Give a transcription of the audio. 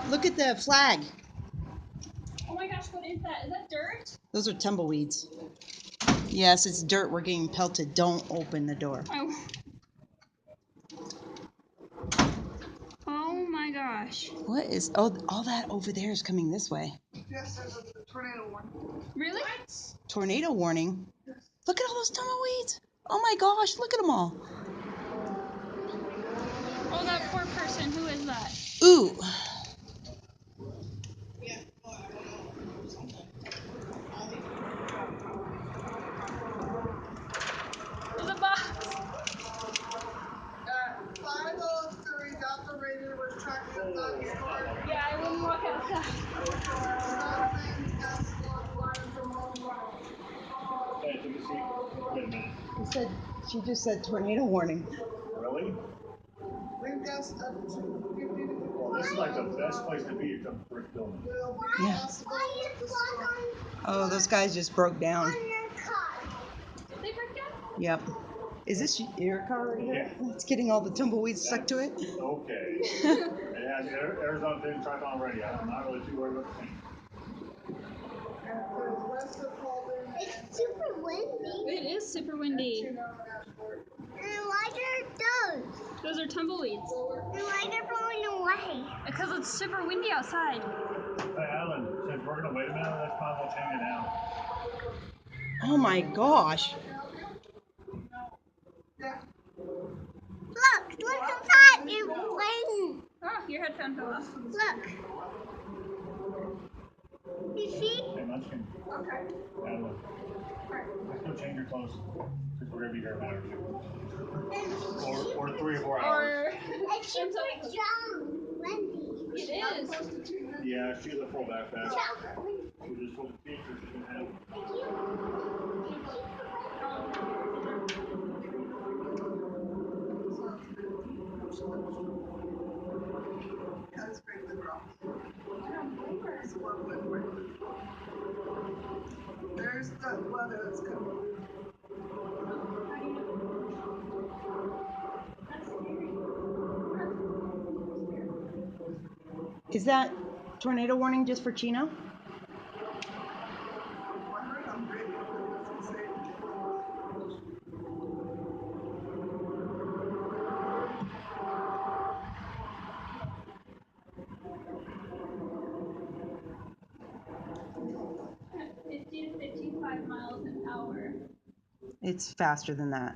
Look at the flag. Oh my gosh, what is that? Is that dirt? Those are tumbleweeds. Yes, it's dirt. We're getting pelted. Don't open the door. Oh my gosh. What is? Oh, all that over there is coming this way. Yes, there's a tornado warning. Really? Tornado warning. Look at all those tumbleweeds. Oh my gosh, look at them all. Oh, that poor person. Who is that? Ooh. There's a box. 5:03, Dr. Rader was tracking a thunderstorm. Yeah, I wouldn't walk outside. She just said tornado warning. Really? Wind gusts up to 50 degrees. Well, this is like the best place to be from the first building. Yeah. Oh, those guys just broke down. Did they break down? Yep. Is this your car right here? It's getting all the tumbleweeds stuck to it. Okay. Yeah, Arizona didn't try on already. I'm not really too worried about the thing. It's super windy. It is super windy. And why are those? Those are tumbleweeds. And why they're blowing away? Because it's super windy outside. Hey, Alan, since we're going to wait a minute, let's might as well change it now. Oh my gosh. Look inside. It's raining. Oh, your headphone fell off. Look. You see? Hey, Munchkin. Okay. Alan, let's go change your clothes. Because we're going to be here in a minute or 2. Or 3 or 4 hours. It's super windy. It is. Yeah, she's a full backpack. She just told the teacher she can have it. That's great, the girl. There's one with rain. There's the weather that's coming. Is that tornado warning just for Chino? I'm ready. It's insane. At 50 to 55 miles an hour. It's faster than that.